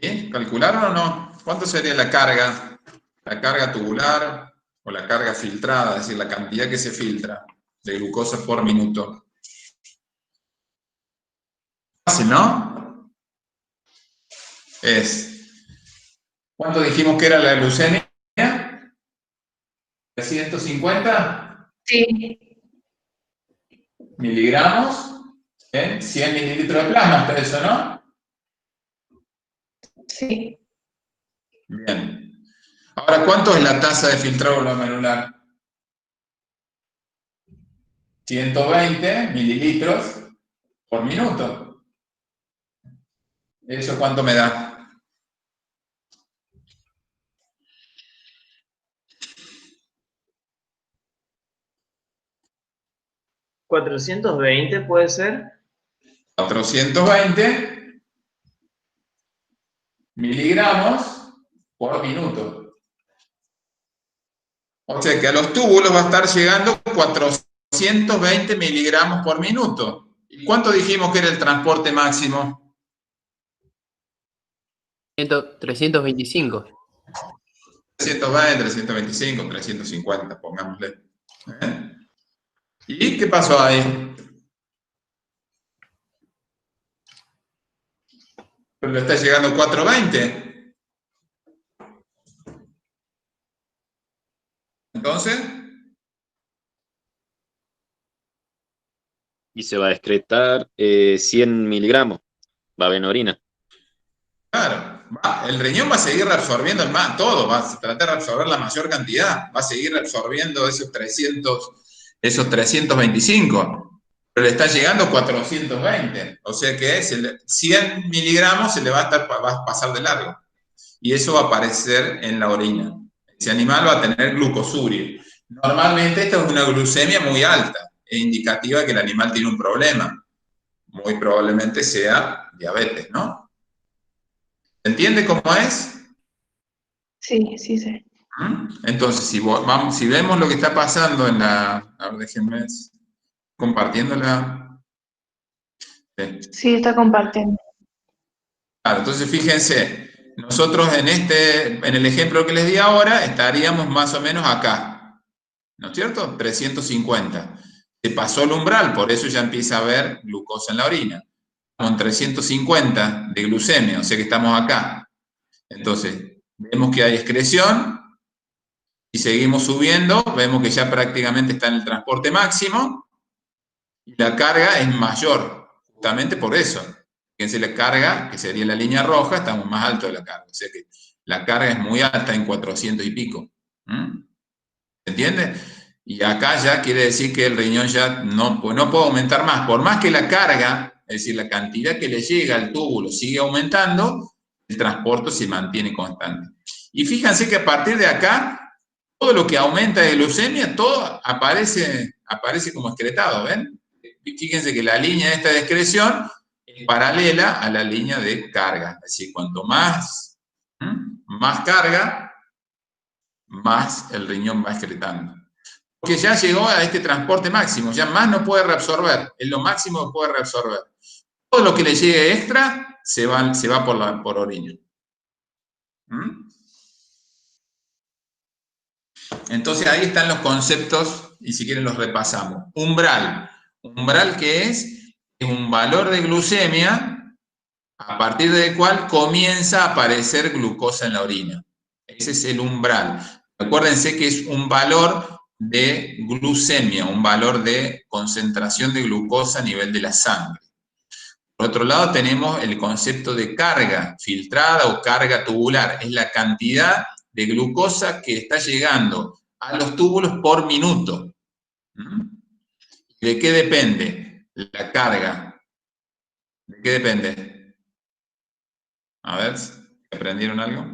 ¿Sí? ¿Calcularon o no? ¿Cuánto sería la carga? La carga tubular o la carga filtrada, es decir, la cantidad que se filtra de glucosa por minuto. Fácil, ¿no? ¿Cuánto dijimos que era la glucemia? ¿350? Sí. Miligramos en 100 mililitros de plasma, está eso, ¿no? Sí. Bien. Ahora, ¿cuánto es la tasa de filtrado glomerular? 120 mililitros por minuto. ¿Eso cuánto me da? ¿420 puede ser? 420 miligramos por minuto. O sea que a los túbulos va a estar llegando 420 miligramos por minuto. ¿Y cuánto dijimos que era el transporte máximo? 325. 320, 325, 350, pongámosle. ¿Eh? ¿Y qué pasó ahí? Pero le está llegando 420. Entonces, Y se va a excretar 100 miligramos. Va a haber en orina. claro, el riñón va a seguir reabsorbiendo todo, va a tratar de absorber la mayor cantidad, va a seguir reabsorbiendo esos 325, pero le está llegando 420, o sea que 100 miligramos se le va a pasar de largo, y eso va a aparecer en la orina. Ese animal va a tener glucosuria. Normalmente esta es una glucemia muy alta, es indicativa de que el animal tiene un problema, muy probablemente sea diabetes, ¿no? ¿Se entiende cómo es? Sí, sí sé. Entonces, si vemos lo que está pasando en la... A ver, déjenme compartiéndola. Sí, está compartiendo. Claro, entonces fíjense, nosotros en el ejemplo que les di ahora, estaríamos más o menos acá, ¿no es cierto? 350. Se pasó el umbral, por eso ya empieza a haber glucosa en la orina. Con 350 de glucemia, o sea que estamos acá. Entonces, vemos que hay excreción, y seguimos subiendo, vemos que ya prácticamente está en el transporte máximo, y la carga es mayor, justamente por eso. Fíjense la carga, que sería la línea roja, estamos más alto de la carga. O sea que la carga es muy alta en 400 y pico. ¿Se entiende? Y acá ya quiere decir que el riñón ya no puede aumentar más. Por más que la carga, es decir, la cantidad que le llega al túbulo sigue aumentando, el transporte se mantiene constante. Y fíjense que a partir de acá, todo lo que aumenta de glucemia, todo aparece como excretado, ¿ven? Fíjense que la línea esta de excreción es paralela a la línea de carga. Es decir, cuanto más carga, más el riñón va excretando. Porque ya llegó a este transporte máximo, ya más no puede reabsorber, es lo máximo que puede reabsorber. Todo lo que le llegue extra se va por orina. Entonces ahí están los conceptos, y si quieren los repasamos. Umbral. Umbral, ¿qué es? Es un valor de glucemia a partir del cual comienza a aparecer glucosa en la orina. Ese es el umbral. Acuérdense que es un valor de glucemia, un valor de concentración de glucosa a nivel de la sangre. Por otro lado tenemos el concepto de carga filtrada o carga tubular. Es la cantidad de glucosa que está llegando a los túbulos por minuto. ¿De qué depende la carga? ¿De qué depende? A ver, ¿aprendieron algo?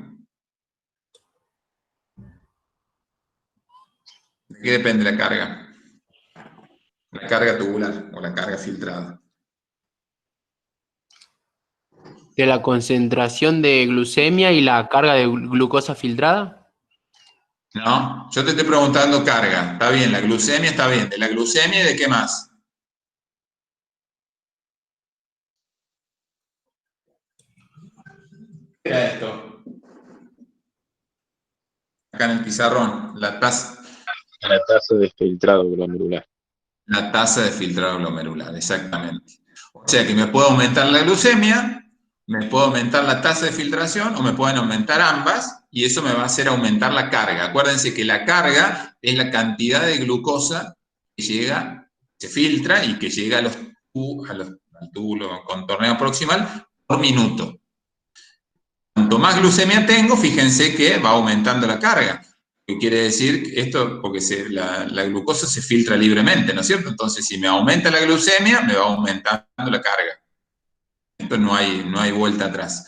¿De qué depende la carga? La carga tubular o la carga filtrada. ¿De la concentración de glucemia y la carga de glucosa filtrada? No, yo te estoy preguntando carga. Está bien, la glucemia está bien. ¿De la glucemia y de qué más? era esto? Acá en el pizarrón, La tasa de filtrado glomerular. la tasa de filtrado glomerular, exactamente. O sea que me puede aumentar la glucemia, me puede aumentar la tasa de filtración o me pueden aumentar ambas y eso me va a hacer aumentar la carga. Acuérdense que la carga es la cantidad de glucosa que llega, se filtra y que llega al túbulo contorneo proximal por minuto. Cuanto más glucemia tengo, fíjense que va aumentando la carga. ¿Qué quiere decir esto? Porque la glucosa se filtra libremente, ¿no es cierto? Entonces, si me aumenta la glucemia, me va aumentando la carga. Esto no hay vuelta atrás.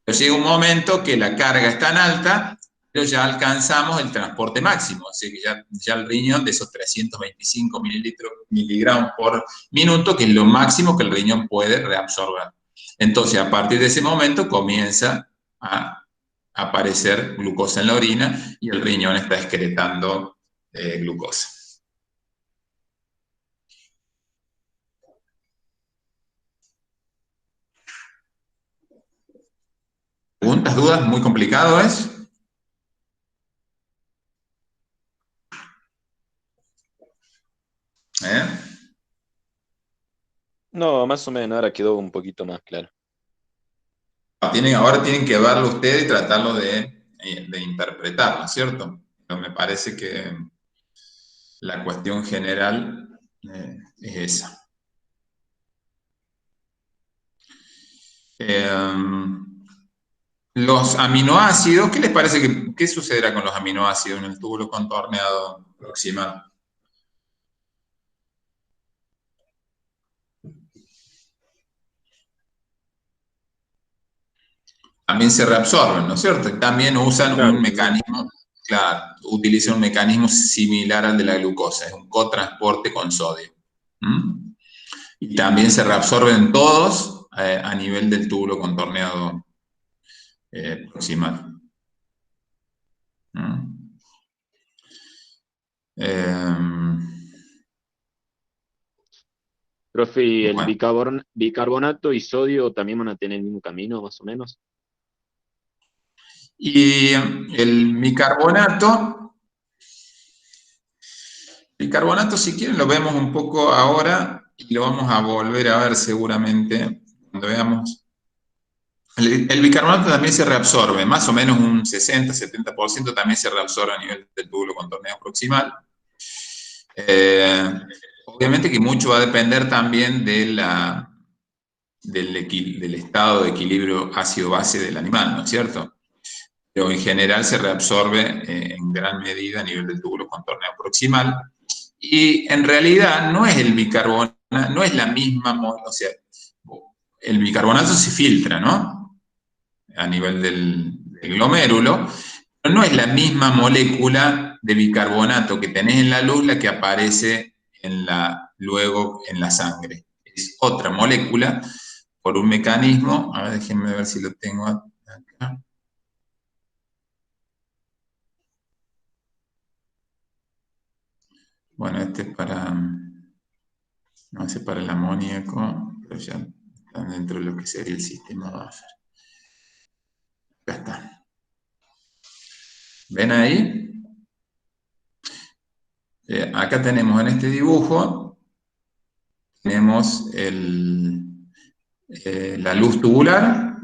Pero llega un momento que la carga es tan alta, pero ya alcanzamos el transporte máximo. Así que ya el riñón de esos 325 miligramos por minuto, que es lo máximo que el riñón puede reabsorber. Entonces, a partir de ese momento comienza a aparecer glucosa en la orina y el riñón está excretando glucosa. ¿Preguntas, dudas? ¿Muy complicado es? No, más o menos, ahora quedó un poquito más claro. Ahora tienen que verlo ustedes y tratarlo de interpretarlo, ¿cierto? Pero me parece que la cuestión general es esa. Los aminoácidos, ¿qué les parece qué sucederá con los aminoácidos en el túbulo contorneado proximal? También se reabsorben, ¿no es cierto? También usan un mecanismo, claro, utilizan un mecanismo similar al de la glucosa, es un cotransporte con sodio. Y también se reabsorben todos a nivel del túbulo contorneado proximal. Profe, ¿y el Bueno. bicarbonato y sodio también van a tener el mismo camino, más o menos? Y el bicarbonato, si quieren, lo vemos un poco ahora y lo vamos a volver a ver seguramente cuando veamos. El bicarbonato también se reabsorbe, más o menos un 60-70% también se reabsorbe a nivel del túbulo contorneado proximal. Obviamente que mucho va a depender también del estado de equilibrio ácido-base del animal, ¿no es cierto? Pero en general se reabsorbe en gran medida a nivel del túbulo contorneado proximal. Y en realidad no es el bicarbonato, no es la misma, o sea, el bicarbonato se filtra, ¿no? A nivel del glomérulo, pero no es la misma molécula de bicarbonato que tenés en la luz la que aparece luego en la sangre. Es otra molécula por un mecanismo, a ver, déjenme ver si lo tengo acá. Bueno, este es no, este es para el amoníaco, pero ya están dentro de lo que sería el sistema buffer. Acá está. ¿Ven ahí? Acá tenemos en este dibujo, tenemos la luz tubular,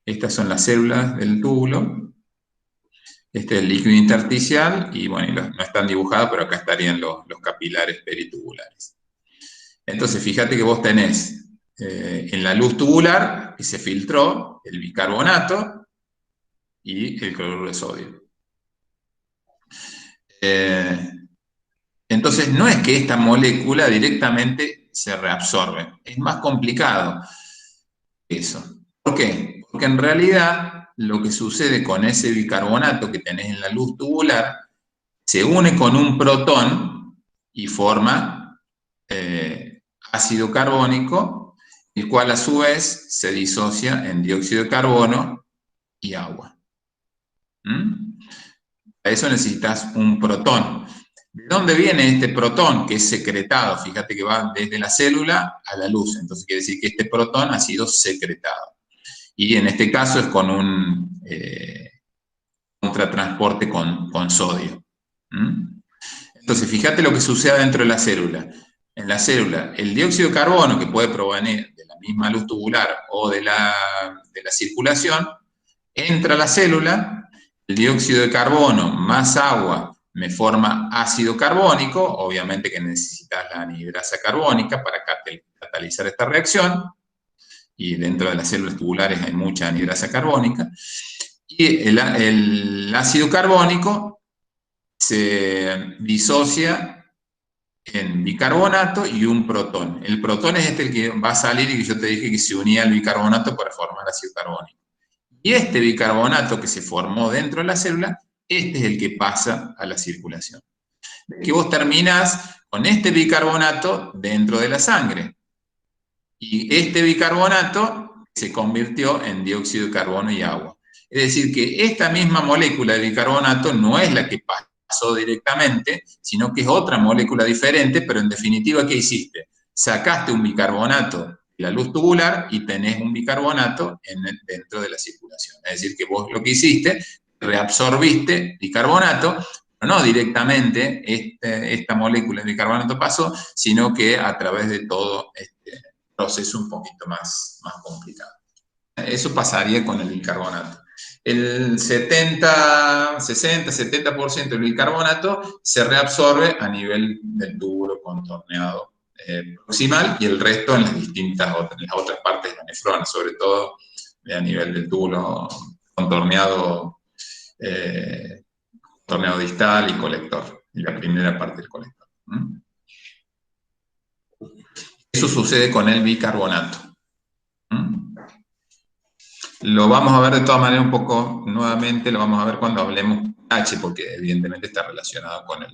estas son las células del túbulo, este es el líquido intersticial, y bueno, no están dibujados, pero acá estarían los capilares peritubulares. Entonces, fíjate que vos tenés en la luz tubular, que se filtró el bicarbonato y el cloruro de sodio. Entonces, no es que esta molécula directamente se reabsorbe, es más complicado eso. ¿Por qué? Porque en realidad lo que sucede con ese bicarbonato que tenés en la luz tubular se une con un protón y forma ácido carbónico, el cual a su vez se disocia en dióxido de carbono y agua. A eso necesitas un protón. ¿De dónde viene este protón que es secretado? Fíjate que va desde la célula a la luz, entonces quiere decir que este protón ha sido secretado. Y en este caso es con un contratransporte con sodio. Entonces, fíjate lo que sucede dentro de la célula. En la célula, el dióxido de carbono, que puede provenir de la misma luz tubular o de la circulación, entra a la célula, el dióxido de carbono más agua me forma ácido carbónico, obviamente que necesitas la anhidrasa carbónica para catalizar esta reacción, y dentro de las células tubulares hay mucha anhidrasa carbónica, y el ácido carbónico se disocia en bicarbonato y un protón. El protón es el que va a salir y que yo te dije que se unía al bicarbonato para formar ácido carbónico. Y este bicarbonato que se formó dentro de la célula, este es el que pasa a la circulación. Que vos terminás con este bicarbonato dentro de la sangre. Y este bicarbonato se convirtió en dióxido de carbono y agua. Es decir, que esta misma molécula de bicarbonato no es la que pasó directamente, sino que es otra molécula diferente, pero en definitiva, ¿qué hiciste? Sacaste un bicarbonato de la luz tubular y tenés un bicarbonato dentro de la circulación. Es decir, que vos lo que hiciste, reabsorbiste bicarbonato, pero no directamente esta molécula de bicarbonato pasó, sino que a través de todo este proceso un poquito más complicado. Eso pasaría con el bicarbonato. El 60-70% del bicarbonato se reabsorbe a nivel del túbulo contorneado proximal y el resto en las otras partes de la nefrona, sobre todo a nivel del túbulo contorneado distal y colector, y la primera parte del colector. Eso sucede con el bicarbonato. Lo vamos a ver de todas maneras un poco nuevamente, lo vamos a ver cuando hablemos H, porque evidentemente está relacionado con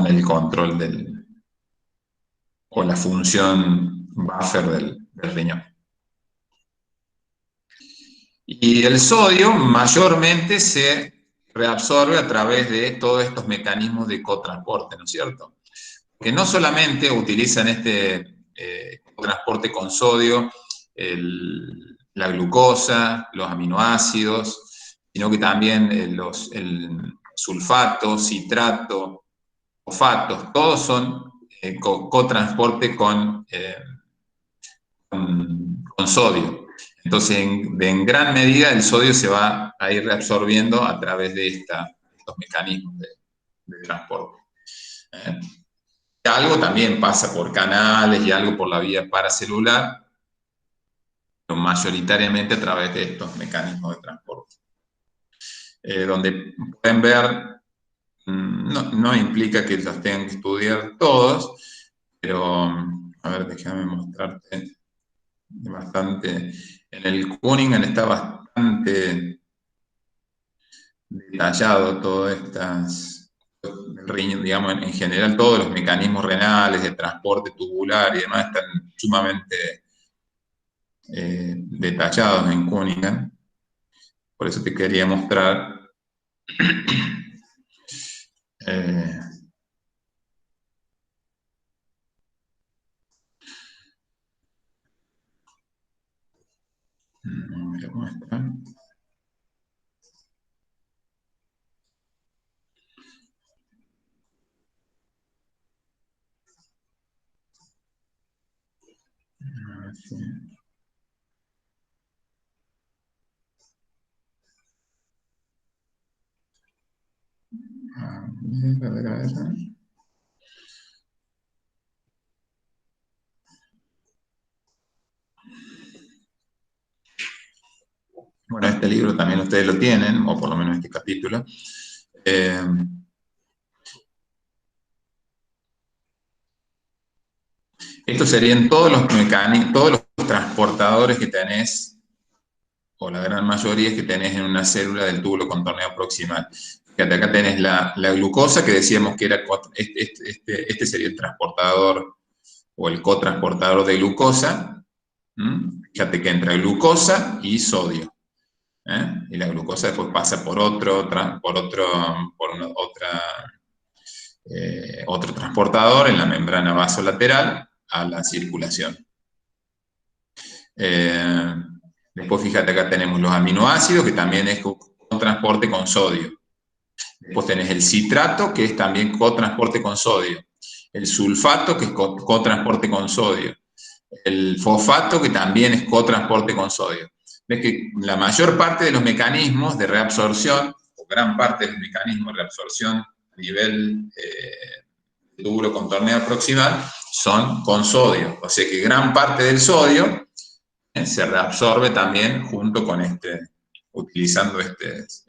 el control o la función buffer del riñón. Y el sodio mayormente se reabsorbe a través de todos estos mecanismos de cotransporte, ¿no es cierto? Que no solamente utilizan este transporte con sodio, la glucosa, los aminoácidos, sino que también el sulfato, citrato, fosfatos, todos son cotransporte con sodio. Entonces, en gran medida el sodio se va a ir reabsorbiendo a través de estos mecanismos de transporte. Algo también pasa por canales y algo por la vía paracelular, pero mayoritariamente a través de estos mecanismos de transporte. Donde pueden ver, no implica que los tengan que estudiar todos, pero, a ver, déjame mostrarte bastante. En el Cunningham está bastante detallado todas estas... digamos, en general todos los mecanismos renales de transporte tubular y demás están sumamente detallados en Cunningham. Por eso te quería mostrar ¿cómo está? Sí. A ver. Bueno, este libro también ustedes lo tienen, o por lo menos este capítulo. Estos serían todos los mecanismos, todos los transportadores que tenés, o la gran mayoría que tenés en una célula del túbulo contorneado proximal. Fíjate, acá tenés la glucosa, que decíamos que era, este sería el transportador, o el cotransportador de glucosa. Fíjate que entra glucosa y sodio. Y la glucosa después pasa por otro transportador en la membrana vasolateral a la circulación. Después fíjate, acá tenemos los aminoácidos, que también es con transporte con sodio. Después tenés el citrato, que es también cotransporte con sodio. El sulfato, que es cotransporte con sodio. El fosfato, que también es cotransporte con sodio. Ves que la mayor parte de los mecanismos de reabsorción, o gran parte de los mecanismos de reabsorción a nivel túbulo contorneo proximal, son con sodio. O sea que gran parte del sodio se reabsorbe también junto con utilizando estos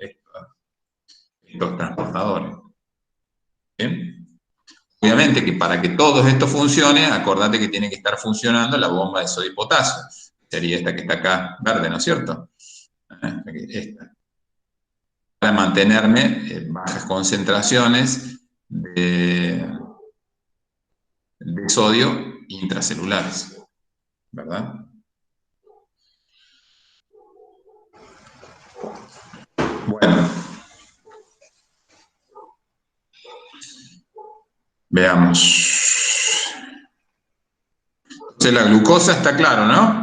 transportadores. ¿Bien? Obviamente que para que todo esto funcione, acordate que tiene que estar funcionando la bomba de sodio y potasio. Sería esta que está acá verde, ¿no es cierto? Esta. Para mantenerme en bajas concentraciones de sodio intracelulares, ¿verdad? Bueno, veamos. Entonces la glucosa está claro, ¿no?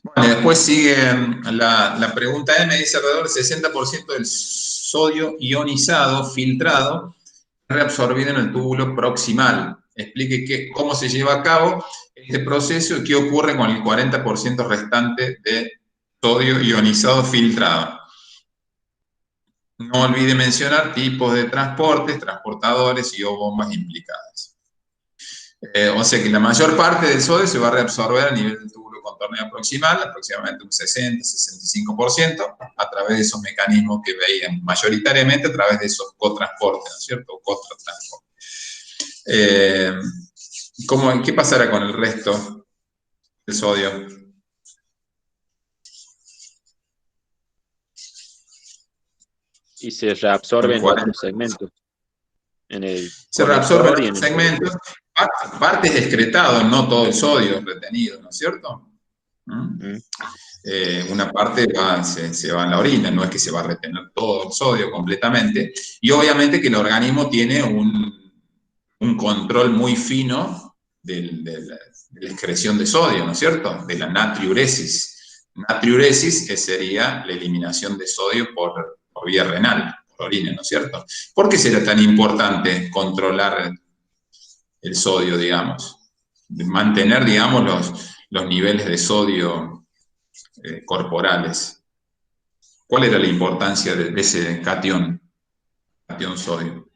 Bueno, y después sigue la pregunta M, dice alrededor del 60% del sodio ionizado filtrado reabsorbido en el túbulo proximal. Explique cómo se lleva a cabo este proceso y qué ocurre con el 40% restante de sodio ionizado filtrado. No olvide mencionar tipos de transportes, transportadores y o bombas implicadas. O sea que la mayor parte del sodio se va a reabsorber a nivel del túbulo contorneo proximal, aproximadamente un 60-65%, a través de esos mecanismos que veían, mayoritariamente a través de esos cotransportes, ¿no es cierto? Cotransportes. ¿Qué pasará con el resto del sodio? Y se reabsorbe en otros segmentos. Se reabsorbe en otros segmentos. Parte es excretado, no todo el sodio retenido, ¿no es cierto? Una parte se va en la orina, no es que se va a retener todo el sodio completamente. Y obviamente que el organismo tiene un control muy fino de la excreción de sodio, ¿no es cierto? De la natriuresis. Natriuresis sería la eliminación de sodio por vía renal, por orina, ¿no es cierto? ¿Por qué será tan importante controlar el sodio, digamos? Mantener, digamos, los niveles de sodio corporales. ¿Cuál era la importancia de ese catión sodio?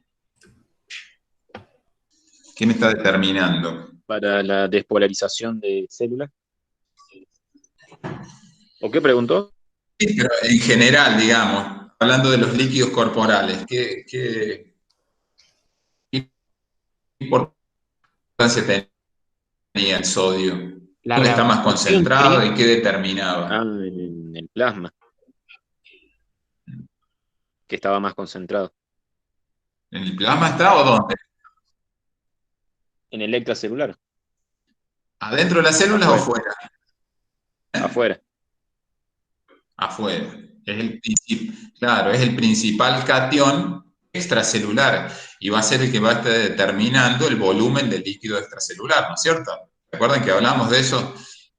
¿Qué me está determinando? Para la despolarización de células. ¿O qué preguntó? Sí, pero en general, digamos, hablando de los líquidos corporales, ¿qué importancia tenía el sodio? ¿Dónde está más concentrado y qué determinaba? En el plasma, que estaba más concentrado. ¿En el plasma está o dónde? En el extracelular. ¿Adentro de las células o fuera? Afuera. Afuera. Claro, es el principal catión extracelular y va a ser el que va a estar determinando el volumen del líquido extracelular, ¿no es cierto? ¿Recuerdan que hablamos de eso?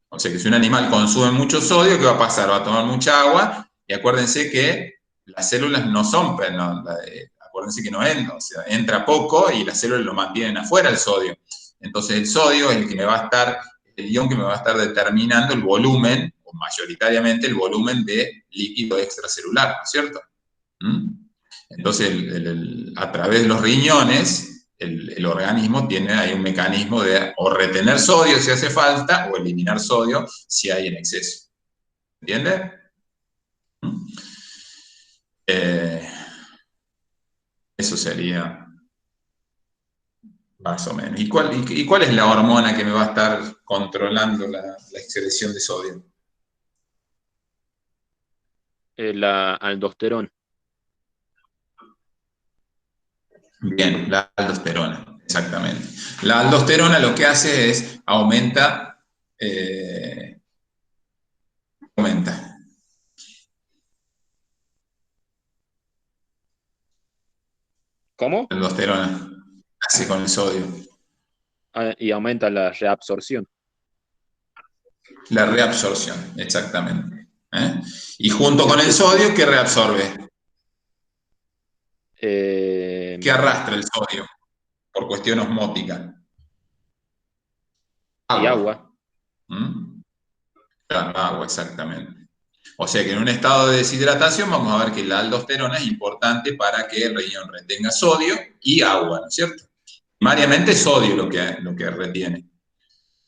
O sea que si un animal consume mucho sodio, ¿qué va a pasar? Va a tomar mucha agua y acuérdense que las células no son, acuérdense que no entra, o sea, entra poco y las células lo mantienen afuera el sodio. Entonces el sodio es el que me va a estar, el ion que me va a estar determinando el volumen, o mayoritariamente el volumen de líquido extracelular, ¿no es cierto? Entonces, a través de los riñones, el organismo tiene ahí un mecanismo de o retener sodio si hace falta, o eliminar sodio si hay en exceso. ¿Entiende? Eso sería más o menos. ¿Y cuál es la hormona que me va a estar controlando la excreción de sodio? La aldosterona. Bien, la aldosterona, exactamente. La aldosterona lo que hace es aumenta. ¿Cómo? La aldosterona, hace con el sodio. Ah, y aumenta la reabsorción. La reabsorción, exactamente. ¿Eh? Y junto con el sodio, ¿qué reabsorbe? ¿Qué Eh, arrastra el sodio por cuestión osmótica? y Agua. agua. ¿Mm? Claro, agua, exactamente. O sea que en un estado de deshidratación vamos a ver que la aldosterona es importante para que el riñón retenga sodio y agua, ¿no es cierto? Primariamente sodio lo que retiene.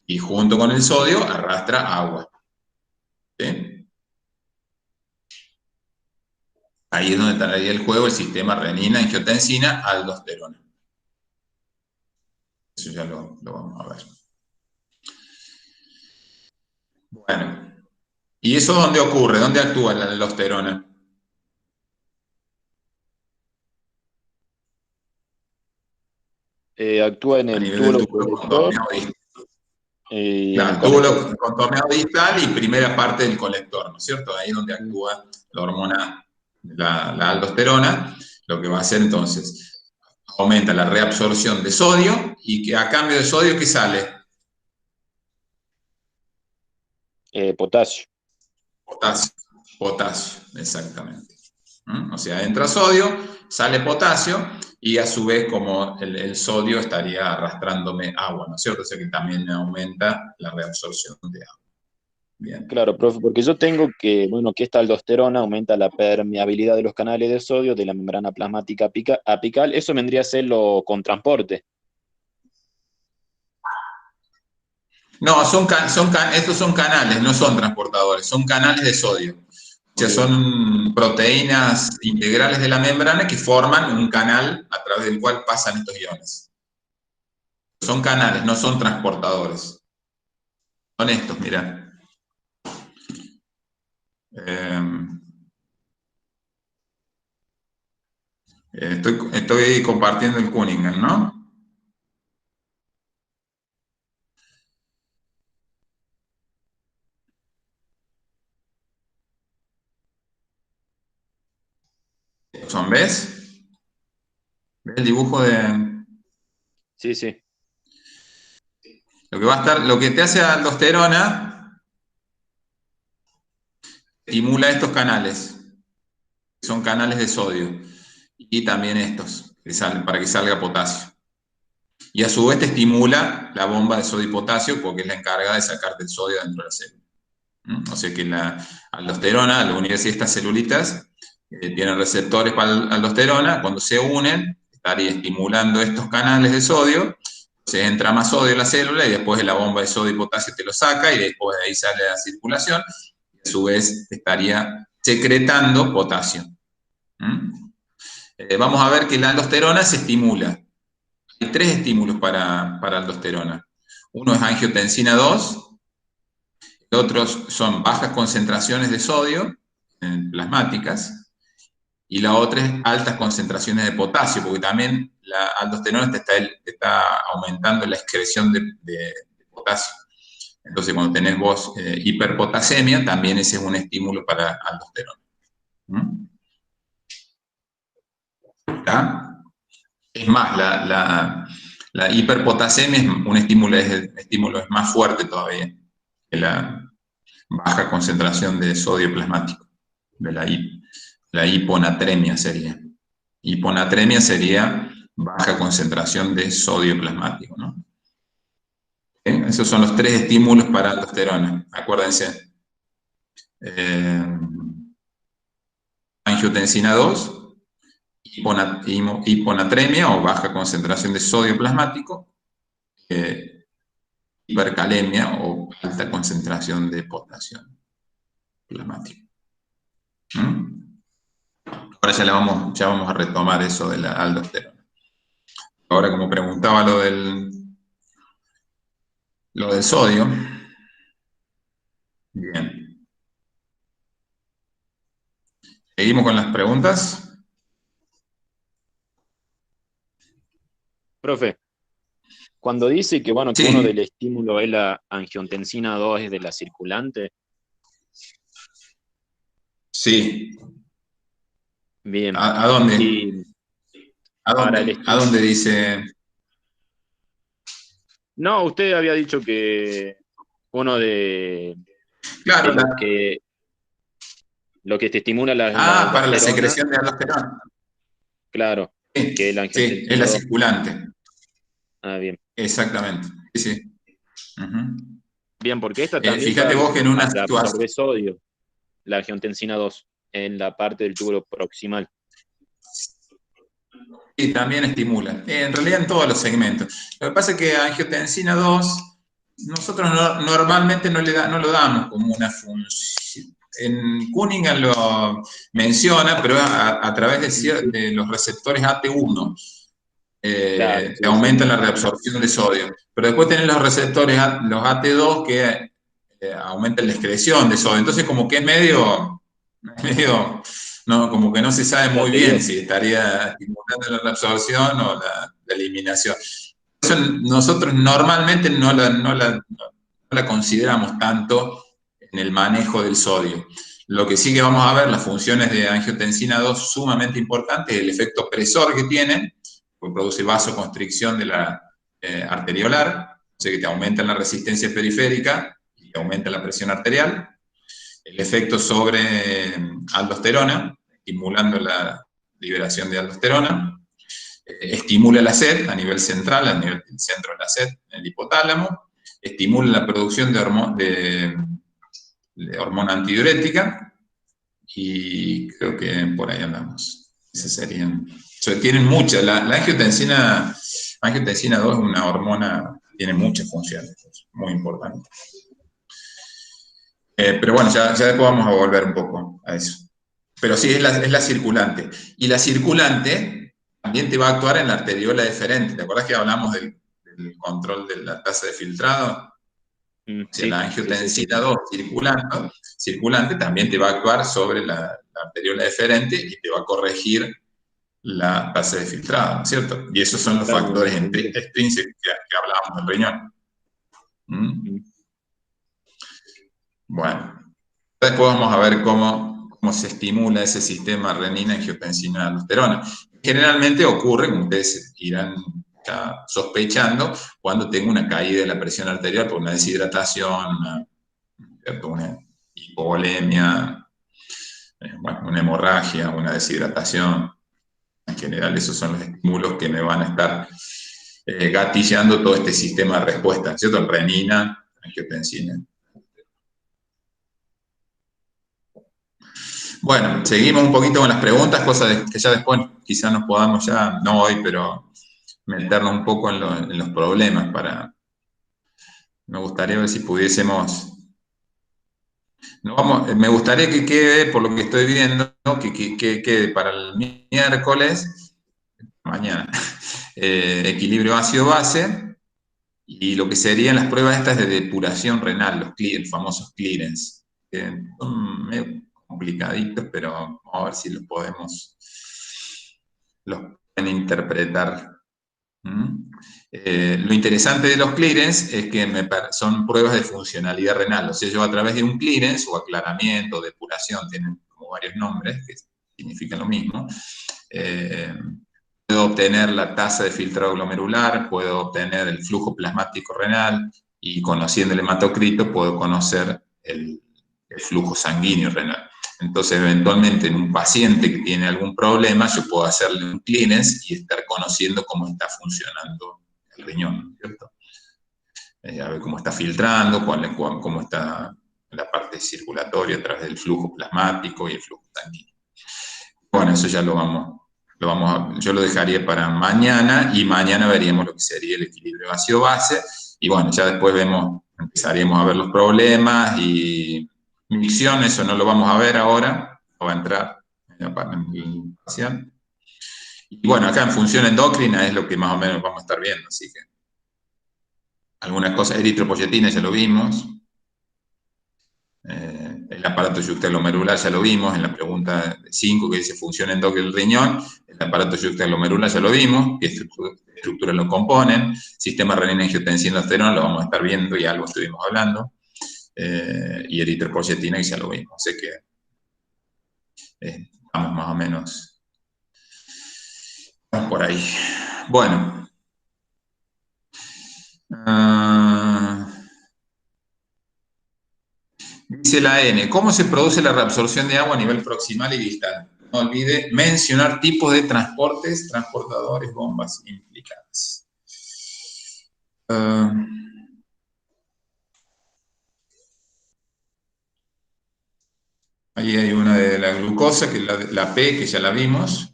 Y junto con el sodio arrastra agua. ¿Sí? Ahí es donde estaría el juego el sistema renina, angiotensina, aldosterona. Eso ya lo vamos a ver. Bueno, ¿y eso dónde ocurre? ¿Dónde actúa la aldosterona? Actúa en A el nivel del túbulo túbulo colector contorneado distal. y en Claro, el el conector. túbulo contorneado distal y primera parte del colector, ¿no es cierto? Ahí es donde actúa la hormona, la aldosterona, lo que va a hacer entonces, aumenta la reabsorción de sodio y que a cambio de sodio, ¿qué sale? Potasio. Potasio, potasio, exactamente. ¿Mm? O sea, entra sodio, sale potasio y a su vez como el sodio estaría arrastrándome agua, ¿no es cierto? O sea que también aumenta la reabsorción de agua. Bien. Claro, profe, porque yo tengo que, bueno, que esta aldosterona aumenta la permeabilidad de los canales de sodio de la membrana plasmática apical. Eso vendría a ser lo con transporte. No, estos son canales, no son transportadores, son canales de sodio. O sea, Ok. son proteínas integrales de la membrana que forman un canal a través del cual pasan estos iones. Son canales, no son transportadores. Son estos, mira. Estoy compartiendo el Cunningham, ¿no? ¿Son, ves? ¿Ves el dibujo de Sí, sí. lo que va a estar, lo que te hace aldosterona estimula estos canales, que son canales de sodio, y también estos, para que salga potasio. Y a su vez te estimula la bomba de sodio y potasio porque es la encargada de sacarte el sodio dentro de la célula. O sea que la aldosterona, al unirse estas celulitas, tienen receptores para la aldosterona, cuando se unen, estaría estimulando estos canales de sodio, se entra más sodio en la célula y después la bomba de sodio y potasio te lo saca y después de ahí sale a la circulación y a su vez estaría secretando potasio. Vamos a ver que la aldosterona se estimula. Hay tres estímulos para aldosterona. Uno es angiotensina 2, otros son bajas concentraciones de sodio plasmáticas, y la otra es altas concentraciones de potasio, porque también la aldosterona está aumentando la excreción de potasio. Entonces, cuando tenés vos hiperpotasemia, también ese es un estímulo para aldosterona. ¿Está? Es más, la hiperpotasemia es un estímulo, es más fuerte todavía que la baja concentración de sodio plasmático, de la hiponatremia sería. Hiponatremia sería baja concentración de sodio plasmático, ¿no? Esos son los tres estímulos para aldosterona, acuérdense. Eh, Angiotensina 2, hiponatremia o baja concentración de sodio plasmático, hipercalemia o alta concentración de potasio plasmático. ¿Mm? Ahora ya vamos a retomar eso de la aldosterona. Ahora, como preguntaba lo del sodio, bien. ¿Seguimos con las preguntas? Profe, cuando dice que, bueno, que Sí, uno del estímulo es la angiotensina 2 es de la circulante, sí. bien. A dónde? Y ¿A para el dónde? ¿A estímulo... dónde dice? No, usted había dicho que uno Claro, de lo que te estimula la para la aldosterona, secreción de aldosterona. claro, Sí, que es la sí, es angiotensina la 2. circulante. Ah, bien. Exactamente. Sí, sí. Ujú. Bien, porque esta también Fíjate vos que en una situación, absorbe sodio, la angiotensina 2, en la parte del túbulo proximal. sí, también estimula. En realidad en todos los segmentos. Lo que pasa es que angiotensina 2 nosotros normalmente no lo damos como una función. En Cunningham lo menciona, pero a través de los receptores AT1. Claro, Que sí, sí. aumentan la reabsorción de sodio. Pero después tenés los receptores, los AT2, que aumentan la excreción de sodio. Entonces, como que es medio no, como que no se sabe muy bien Misterioso. si estaría estimulando la reabsorción o la eliminación. Por eso nosotros normalmente no la consideramos tanto en el manejo del sodio. Lo que sí que vamos a ver, las funciones de angiotensina 2 sumamente importantes, el efecto presor que tienen, pues produce vasoconstricción de la arteriolar, o sea que te aumenta la resistencia periférica y te aumenta la presión arterial. El efecto sobre aldosterona, estimulando la liberación de aldosterona. Estimula la sed a nivel central, a nivel del centro de la sed, en el hipotálamo. Estimula la producción de hormona antidiurética. Y creo que por ahí andamos. Esas serían. O sea, tienen muchas. La angiotensina 2 es una hormona, tiene muchas funciones, muy importante. Pero bueno, ya después vamos a volver un poco a eso. Pero sí, es la circulante. Y la circulante también te va a actuar en la arteriola deferente. ¿Te acuerdas que hablamos del control de la tasa de filtrado? O sea, Sí, la sí, sí, sí. angiotensina 2 circulante también te va a actuar sobre la arteriola deferente y te va a corregir la tasa de filtrado, ¿no es cierto? Y esos son los factores Totalmente. extrínsecos que hablábamos del riñón. ¿Mm? Mm. Bueno, después vamos a ver cómo se estimula ese sistema renina-angiotensina-aldosterona. Generalmente ocurre, como ustedes irán ya sospechando, cuando tengo una caída de la presión arterial por una deshidratación, una hipovolemia, bueno, una hemorragia, una deshidratación. En general, esos son los estímulos que me van a estar gatillando todo este sistema de respuesta, ¿cierto? Renina, angiotensina. Bueno, seguimos un poquito con las preguntas, cosas que ya después quizás nos podamos ya, no hoy, pero meternos un poco en los problemas me gustaría ver si pudiésemos, me gustaría que quede, por lo que estoy viendo, ¿no? que quede para el miércoles, mañana, equilibrio ácido-base, y lo que serían las pruebas estas de depuración renal, los famosos clearance, que son medio complicaditos, pero vamos a ver si los pueden interpretar. ¿Mm? Lo interesante de los clearance es que son pruebas de funcionalidad renal, o sea, yo a través de un clearance o aclaramiento, depuración, tienen como varios nombres que significan lo mismo, puedo obtener la tasa de filtrado glomerular, puedo obtener el flujo plasmático renal y conociendo el hematocrito puedo conocer el flujo sanguíneo renal. Entonces, eventualmente, en un paciente que tiene algún problema, yo puedo hacerle un clearance y estar conociendo cómo está funcionando el riñón, ¿cierto? A ver cómo está filtrando, cómo está la parte circulatoria a través del flujo plasmático y el flujo sanguíneo. Bueno, eso ya yo lo dejaría para mañana y mañana veríamos lo que sería el equilibrio ácido-base y bueno, ya después empezaríamos a ver los problemas y micción, eso no lo vamos a ver ahora, no va a entrar en el parcial. Y bueno, acá en función endocrina es lo que más o menos vamos a estar viendo, así que algunas cosas, eritropoyetina ya lo vimos, el aparato yuxtaglomerular ya lo vimos en la pregunta 5 que dice función endocrina del riñón, el aparato yuxtaglomerular ya lo vimos, que es estructuras lo componen, sistema renina-angiotensina-aldosterona lo vamos a estar viendo, ya algo estuvimos hablando, y eritropoyetina, y ya lo vimos. Sé que estamos más o menos por ahí. Bueno. Dice la N, ¿cómo se produce la reabsorción de agua a nivel proximal y distal? No olvide mencionar tipos de transportes, transportadores, bombas implicadas. Ahí hay una de la glucosa, que es la P, que ya la vimos.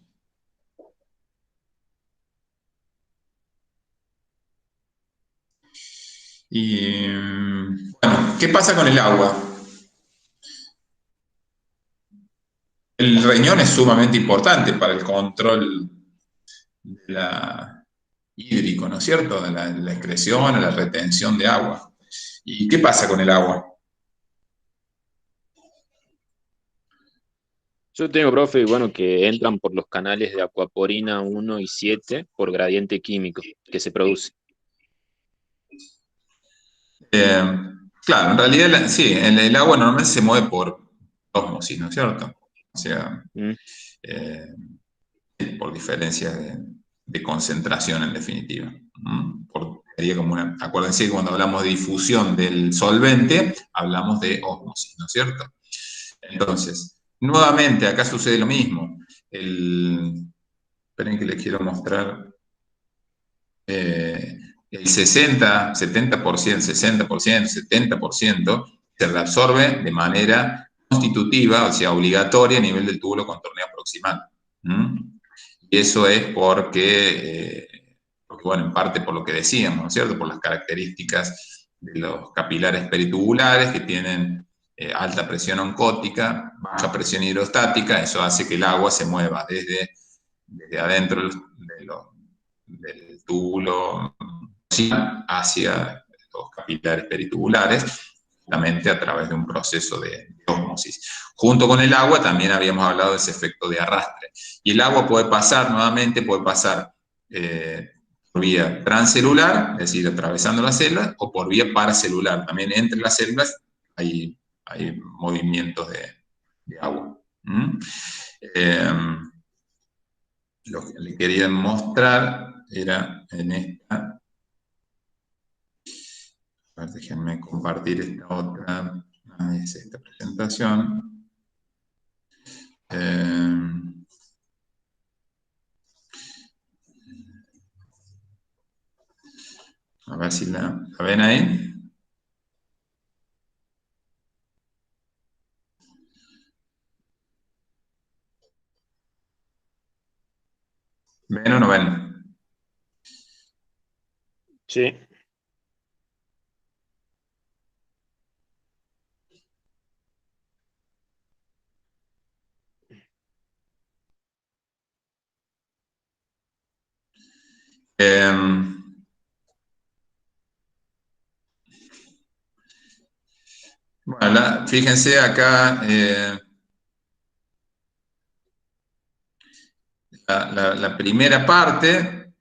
Y bueno, ¿qué pasa con el agua? El riñón es sumamente importante para el control hídrico, ¿no es cierto? De la excreción, la retención de agua. ¿Y qué pasa con el agua? Yo tengo, profe, bueno, que entran por los canales de acuaporina 1 y 7 por gradiente químico que se produce. Claro, en realidad sí, el agua normalmente se mueve por ósmosis, ¿no es cierto? O sea, por diferencias de concentración en definitiva. Sería como acuérdense que cuando hablamos de difusión del solvente, hablamos de ósmosis, ¿no es cierto? Entonces, nuevamente acá sucede lo mismo. Esperen que les quiero mostrar. El 60, 70%, 60%, 70% se reabsorbe de manera constitutiva, o sea, obligatoria a nivel del túbulo contorneo proximal. Y eso es porque, bueno, en parte por lo que decíamos, ¿no es cierto? Por las características de los capilares peritubulares que tienen alta presión oncótica, baja presión hidrostática, eso hace que el agua se mueva desde adentro del túbulo hacia los capilares peritubulares, justamente a través de un proceso de ósmosis. Junto con el agua también habíamos hablado de ese efecto de arrastre. Y el agua puede pasar, nuevamente, puede pasar por vía transcelular, es decir, atravesando las células, o por vía paracelular. También entre las células hay movimientos de agua. Lo que le quería mostrar era en esta. A ver, déjenme compartir esta otra. Es esta presentación. A ver si la ven ahí. ¿Ven o no ven? Sí. Bueno, fíjense acá la primera parte,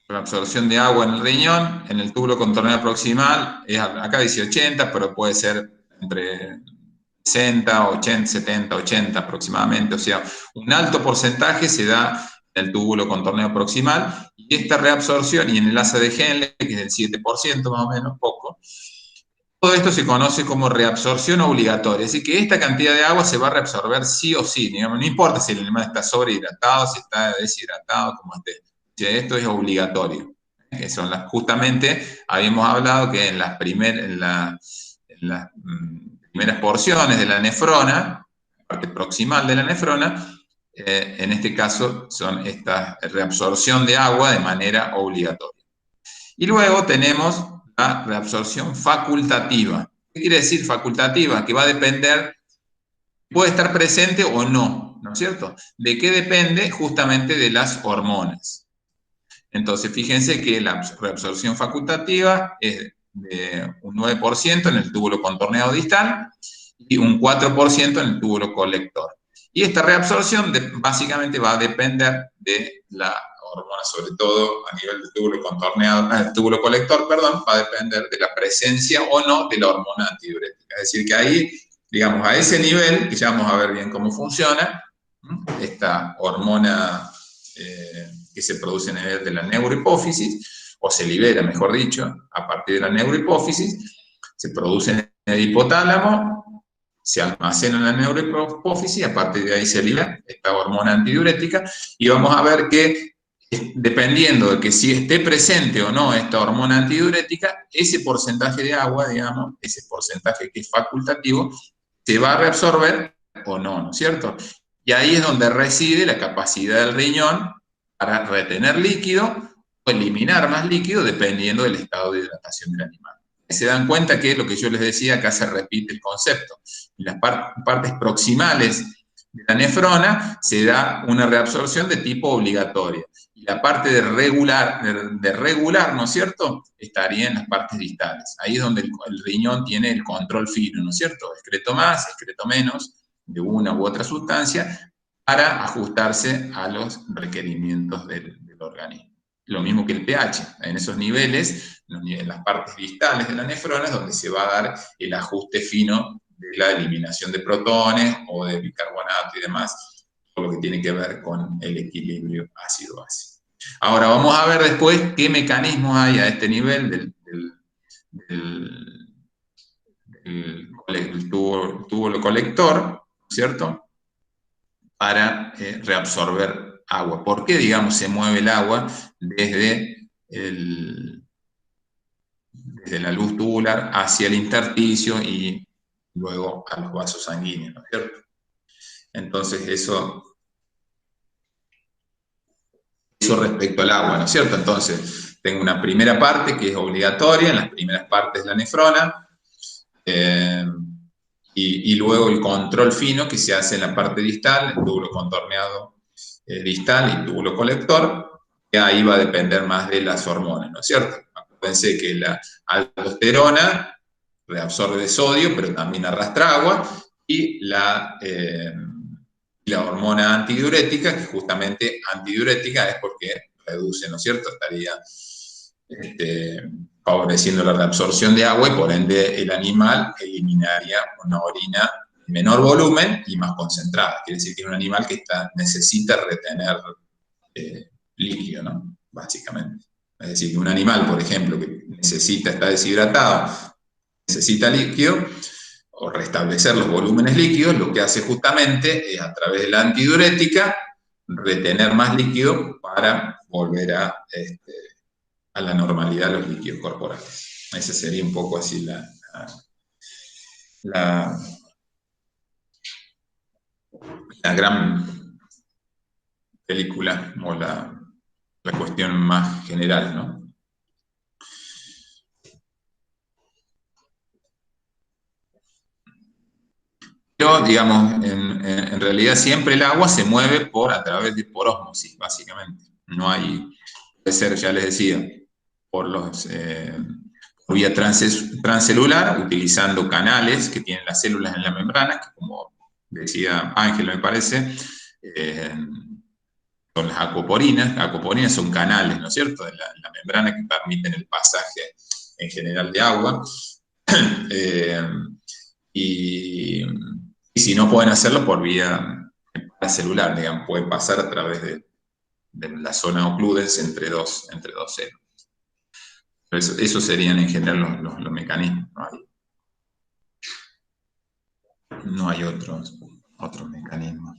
la absorción de agua en el riñón, en el túbulo contorneo proximal, acá dice 80, pero puede ser entre 60, 80, 70, 80 aproximadamente, o sea, un alto porcentaje se da en el túbulo contorneo proximal, y esta reabsorción, y en el asa de Henle, que es del 7% más o menos, poco, todo esto se conoce como reabsorción obligatoria, es decir, que esta cantidad de agua se va a reabsorber sí o sí, digamos, no importa si el animal está sobrehidratado, si está deshidratado, como esté, esto es obligatorio. Que son justamente, habíamos hablado que en las primeras porciones de la nefrona, la parte proximal de la nefrona, en este caso son esta reabsorción de agua de manera obligatoria. Y luego tenemos la reabsorción facultativa. ¿Qué quiere decir facultativa? Que va a depender, puede estar presente o no, ¿no es cierto? ¿De qué depende? Justamente de las hormonas. Entonces, fíjense que la reabsorción facultativa es de un 9% en el túbulo contorneado distal y un 4% en el túbulo colector. Y esta reabsorción básicamente va a depender de la hormonas, sobre todo a nivel del túbulo contorneado, el túbulo colector, perdón, va a depender de la presencia o no de la hormona antidiurética. Es decir, que ahí, digamos, a ese nivel, que ya vamos a ver bien cómo funciona, esta hormona que se produce a nivel de la neurohipófisis, o se libera, mejor dicho, a partir de la neurohipófisis, se produce en el hipotálamo, se almacena en la neurohipófisis, a partir de ahí se libera esta hormona antidiurética, y vamos a ver que, dependiendo de que si esté presente o no esta hormona antidiurética, ese porcentaje de agua, digamos, ese porcentaje que es facultativo, se va a reabsorber o no, ¿no es cierto? Y ahí es donde reside la capacidad del riñón para retener líquido o eliminar más líquido dependiendo del estado de hidratación del animal. Se dan cuenta que lo que yo les decía, acá se repite el concepto. En las partes proximales de la nefrona se da una reabsorción de tipo obligatoria. Y la parte de regular, ¿no es cierto?, estaría en las partes distales. Ahí es donde el riñón tiene el control fino, ¿no es cierto? Excreto más, excreto menos, de una u otra sustancia, para ajustarse a los requerimientos del organismo. Lo mismo que el pH, en esos niveles, en las partes distales de la nefrona, es donde se va a dar el ajuste fino de la eliminación de protones o de bicarbonato y demás, todo lo que tiene que ver con el equilibrio ácido-base. Ahora vamos a ver después qué mecanismos hay a este nivel del túbulo colector, ¿cierto?, para reabsorber agua. ¿Por qué, digamos, se mueve el agua desde la luz tubular hacia el intersticio y luego a los vasos sanguíneos, ¿no es cierto? Entonces eso respecto al agua, ¿no es cierto? Entonces tengo una primera parte que es obligatoria, en las primeras partes de la nefrona, y luego el control fino que se hace en la parte distal, el túbulo contorneado distal y túbulo colector, que ahí va a depender más de las hormonas, ¿no es cierto? Acuérdense que la aldosterona reabsorbe de sodio, pero también arrastra agua, y la hormona antidiurética, que justamente antidiurética es porque reduce, ¿no es cierto? Estaría favoreciendo la reabsorción de agua y por ende el animal eliminaría una orina de menor volumen y más concentrada. Quiere decir que es un animal que necesita retener líquido, ¿no? Básicamente. Es decir, que un animal, por ejemplo, que está deshidratado, necesita líquido, o restablecer los volúmenes líquidos, lo que hace justamente es, a través de la antidiurética, retener más líquido para volver a la normalidad los líquidos corporales. Esa sería un poco así la gran película o la cuestión más general, ¿no? Pero, digamos, en realidad siempre el agua se mueve a través de ósmosis, básicamente. No hay, puede ser, ya les decía, por vía transcelular, utilizando canales que tienen las células en la membrana, que como decía Ángel, me parece, son las acoporinas. Las acoporinas son canales, ¿no es cierto?, de la membrana que permiten el pasaje en general de agua. Y si no pueden hacerlo por vía celular, digamos, pueden pasar a través de la zona ocludens entre dos células. Eso serían en general los mecanismos. No hay otros mecanismos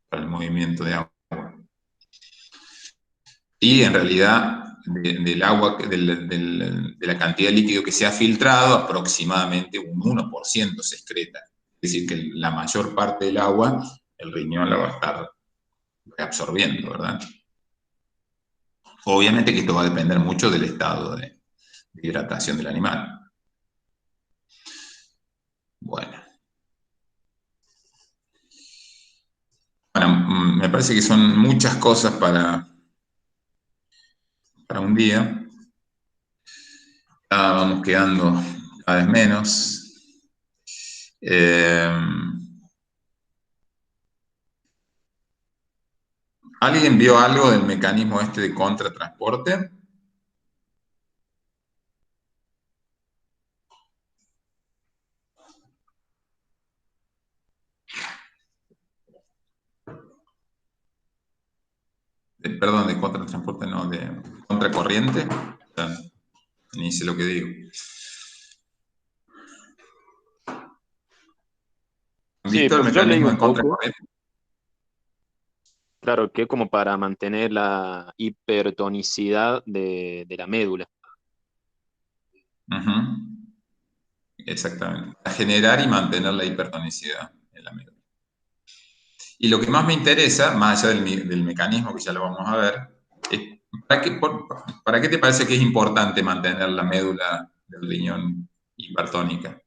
para el movimiento de agua. Y en realidad, del agua, de la cantidad de líquido que se ha filtrado, aproximadamente un 1% se excreta. Es decir, que la mayor parte del agua, el riñón la va a estar reabsorbiendo, ¿verdad? Obviamente que esto va a depender mucho del estado de hidratación del animal. Bueno, me parece que son muchas cosas para un día. Ya vamos quedando cada vez menos. ¿Alguien vio algo del mecanismo este de contratransporte? Perdón, de contratransporte, no, de contracorriente. O sea, ni sé lo que digo. ¿Han Sí, visto el pues yo leí mecanismo un de poco, contracorriente? claro, que es como para mantener la hipertonicidad de la médula. Ujú, exactamente. A generar y mantener la hipertonicidad en la médula. Y lo que más me interesa, más allá del mecanismo que ya lo vamos a ver, es ¿para qué te parece que es importante mantener la médula del riñón hipertónica?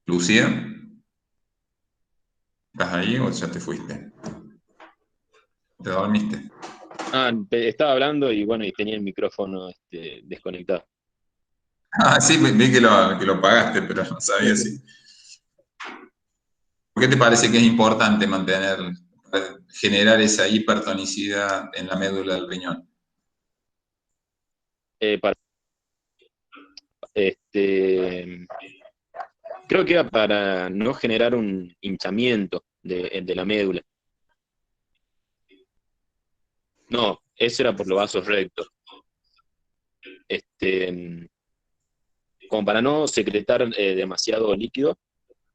Lucía, ¿estás ahí o ya te fuiste? ¿Te dormiste? Estaba hablando y bueno, y tenía el micrófono desconectado. Ah, sí, vi que lo pagaste, pero no sabía si. ¿Por qué te parece que es importante generar esa hipertonicidad en la médula del riñón? Para, este, creo que era para no generar un hinchamiento de la médula. No, eso era por los vasos rectos. Este, como para no secretar demasiado líquido.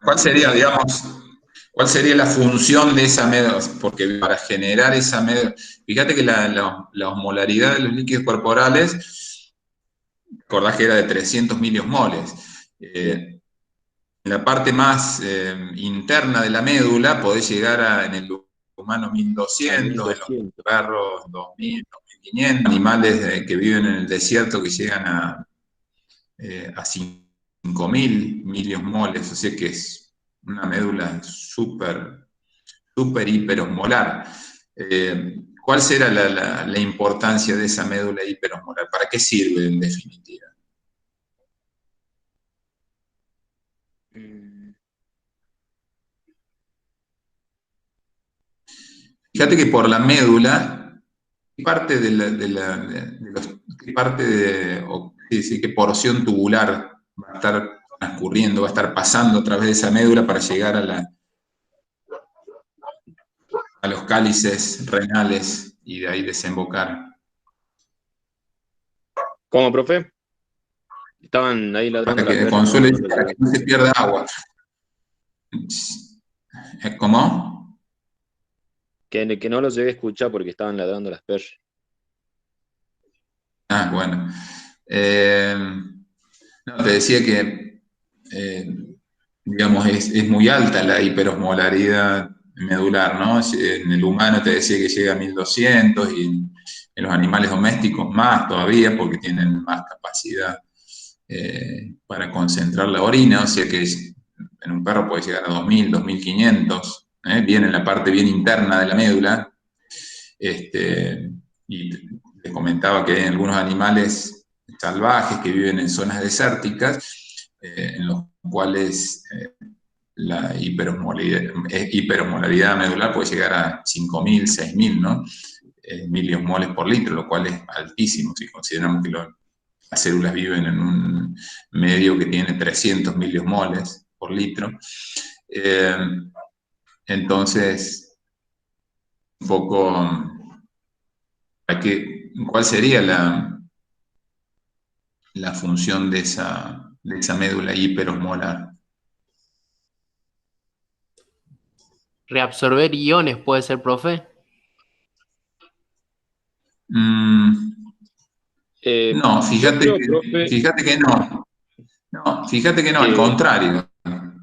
¿Cuál sería, digamos, cuál sería la función de esa médula? Porque para generar esa médula, fíjate que la osmolaridad de los líquidos corporales, recordás que era de 300 miliosmoles. En la parte más interna de la médula podés llegar en el humano A 1200, en los 1200. perros 2000, 2500, animales que viven en el desierto que llegan a 5000 miliosmoles, o sea que es una médula súper, súper hiperosmolar. ¿Cuál será la importancia de esa médula hiperosmolar? ¿Para qué sirve en definitiva? Mm, Fíjate que por la médula, ¿qué parte qué parte sí, qué porción tubular va a estar transcurriendo, va a estar pasando a través de esa médula para llegar a los cálices renales y de ahí desembocar? ¿Cómo, profe? Estaban ahí ladrando Para las que perras, no, Consuelo no dice, lo para llegué a que no se escuchar. pierda agua. ¿Cómo? Que no lo llegué a escuchar porque estaban ladrando las perras. Ah, bueno. Eh, no, te decía que, digamos, es muy alta la hiperosmolaridad medular, ¿no? En el humano te decía que llega a 1200 y en los animales domésticos más todavía porque tienen más capacidad para concentrar la orina, o sea que en un perro puede llegar a 2000, 2500, bien en la parte bien interna de la médula. Y les comentaba que hay algunos animales salvajes que viven en zonas desérticas, en los cuales la hiperosmolaridad medular puede llegar a 5000, 6000, ¿no? Miliosmoles por litro, lo cual es altísimo si consideramos que las células viven en un medio que tiene 300 miliosmoles por litro. Eh, entonces, un poco, ¿cuál sería la función de esa médula hiperosmolar? Reabsorber iones puede ser, profe. Mm, no, Yo fíjate creo, que, profe, fíjate que no. No, fíjate que no, al que, contrario. Al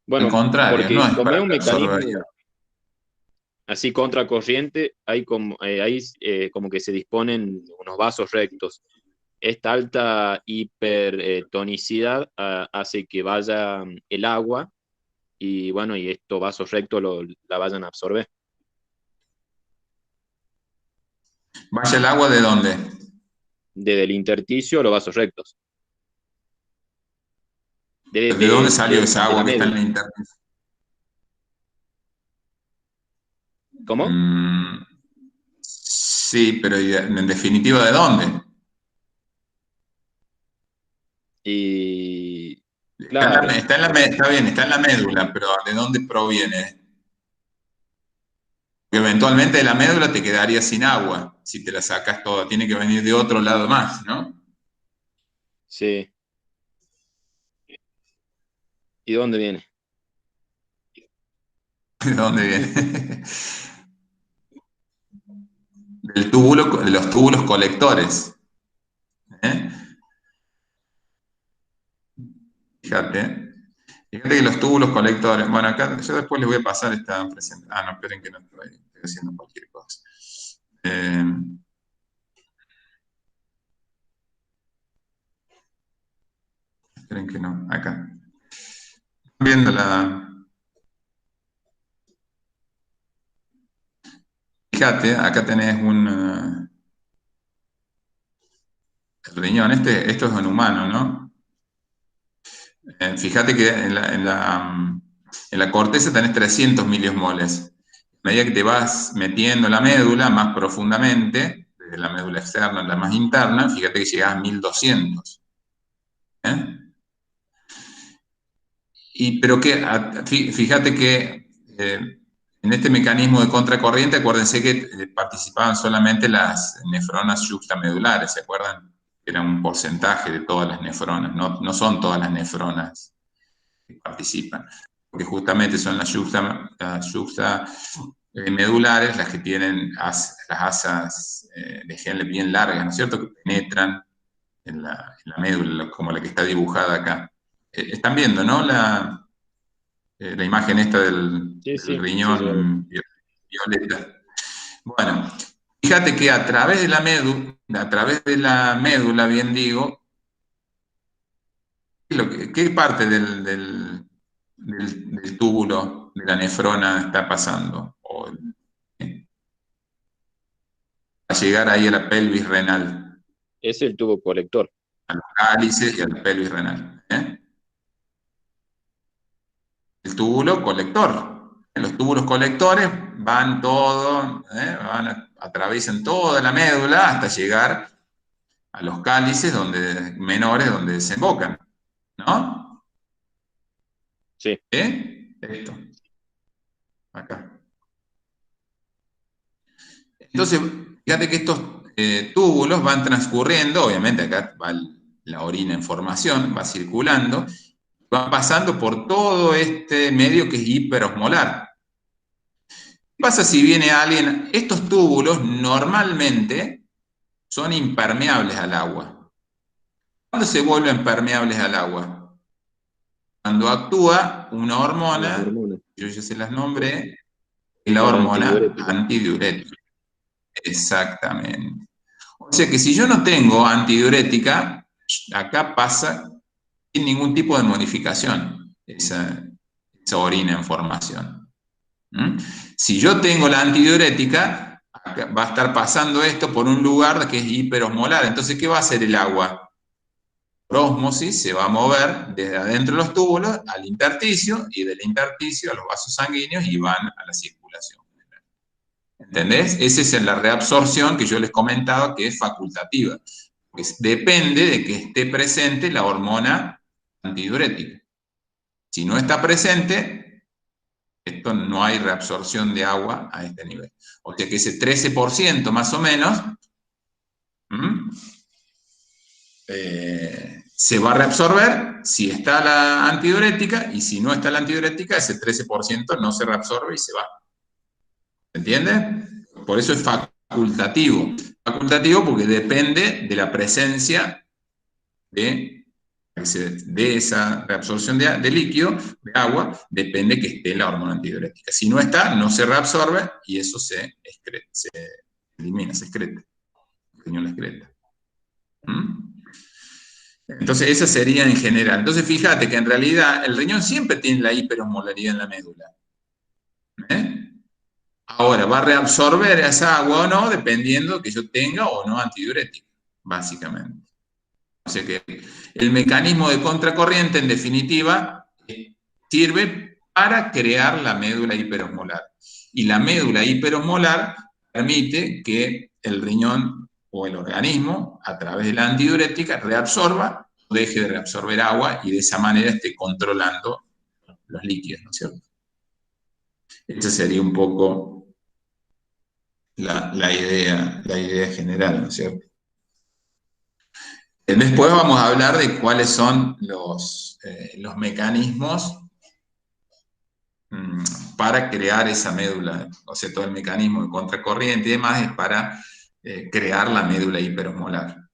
bueno, contrario, no porque es como es para un absorber. mecanismo así contracorriente, hay como que se disponen unos vasos rectos. Esta alta hipertonicidad hace que vaya el agua y bueno, y estos vasos rectos la vayan a absorber. ¿Vaya el agua de dónde? Desde el intersticio a los vasos rectos. ¿De dónde salió De esa la agua que está en médula. el intersticio? ¿Cómo? Sí, pero en definitiva, ¿de dónde? Y claro, Está bien, está en la médula, pero ¿de dónde proviene? Porque eventualmente de la médula te quedaría sin agua si te la sacas toda. Tiene que venir de otro lado más, ¿no? sí. ¿Y dónde viene? ¿De dónde viene? De los túbulos colectores. ¿Eh? Fíjate. Fíjate que los túbulos colectores. Bueno, acá yo después les voy a pasar esta presentación. Ah, no, esperen que no estoy haciendo cualquier cosa. Esperen que no. Acá. Viendo la. Fíjate, acá tenés el riñón. Esto es un humano, ¿no? Fíjate que en la corteza tenés 300 miliosmoles. A medida que te vas metiendo en la médula más profundamente, desde la médula externa a la más interna, fíjate que llegás a 1200. ¿Eh? Pero fíjate que en este mecanismo de contracorriente, acuérdense que participaban solamente las nefronas yuxtamedulares, ¿se acuerdan? Era un porcentaje de todas las nefronas, no son todas las nefronas que participan, porque justamente son las yuxtamedulares las que tienen las asas de Henle bien largas, ¿no es cierto?, que penetran en la médula, como la que está dibujada acá. Están viendo, ¿no? La imagen esta Sí, del sí, sí, sí. riñón violeta. Bueno, fíjate que a través de la médula, bien digo, ¿qué parte del túbulo de la nefrona está pasando? A llegar ahí a la pelvis renal, Es el tubo colector. a los cálices y a la pelvis renal. El túbulo colector. Los túbulos colectores van todo, atraviesan toda la médula hasta llegar a los cálices menores donde desembocan, ¿no? Sí. Esto, acá. Entonces, fíjate que estos túbulos van transcurriendo, obviamente acá va la orina en formación, va circulando, van pasando por todo este medio que es hiperosmolar. ¿Qué pasa si viene alguien? Estos túbulos normalmente son impermeables al agua. ¿Cuándo se vuelven permeables al agua? Cuando actúa una Las hormona, hormonas. yo ya se las nombré, la Las hormona antidiuréticas. antidiurética. Exactamente. O sea que si yo no tengo antidiurética, acá pasa sin ningún tipo de modificación esa orina en formación. Si yo tengo la antidiurética, va a estar pasando esto por un lugar que es hiperosmolar. Entonces, ¿qué va a hacer el agua? Por ósmosis se va a mover desde adentro de los túbulos al intersticio y del intersticio a los vasos sanguíneos y van a la circulación. ¿Entendés? Esa es la reabsorción que yo les comentaba que es facultativa. Pues depende de que esté presente la hormona antidiurética. Si no está presente, esto no hay reabsorción de agua a este nivel. O sea que ese 13% más o menos se va a reabsorber si está la antidiurética, y si no está la antidiurética, ese 13% no se reabsorbe y se va. ¿Se entiende? Por eso es facultativo. Facultativo porque depende de la presencia de esa reabsorción de líquido, de agua, depende que esté la hormona antidiurética. Si no está, no se reabsorbe y eso se elimina, se excreta. El riñón la excreta. Entonces, esa sería en general. Entonces, fíjate que en realidad el riñón siempre tiene la hiperosmolaridad en la médula. Ahora, va a reabsorber esa agua o no, dependiendo que yo tenga o no antidiurético, básicamente. O sea que el mecanismo de contracorriente, en definitiva, sirve para crear la médula hiperosmolar. Y la médula hiperosmolar permite que el riñón o el organismo, a través de la antidiurética, reabsorba o deje de reabsorber agua y de esa manera esté controlando los líquidos, ¿no es cierto? Esa sería un poco la idea general, ¿no es cierto? Después vamos a hablar de cuáles son los mecanismos para crear esa médula, o sea, todo el mecanismo de contracorriente y demás es para crear la médula hiperosmolar.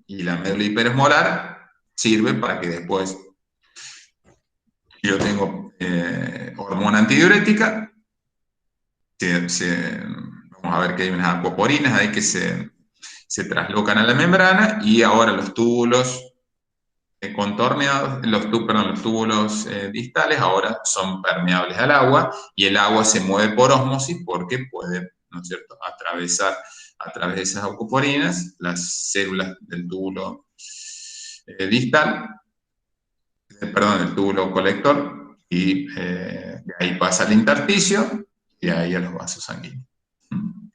Y la médula hiperosmolar sirve para que después yo tengo hormona antidiurética, vamos a ver que hay unas acuaporinas ahí que se traslocan a la membrana y ahora los túbulos contorneados, los túbulos distales ahora son permeables al agua y el agua se mueve por ósmosis porque puede, ¿no es cierto?, atravesar a través de esas acuaporinas las células del túbulo distal, del túbulo colector, y de ahí pasa al intersticio y de ahí a los vasos sanguíneos.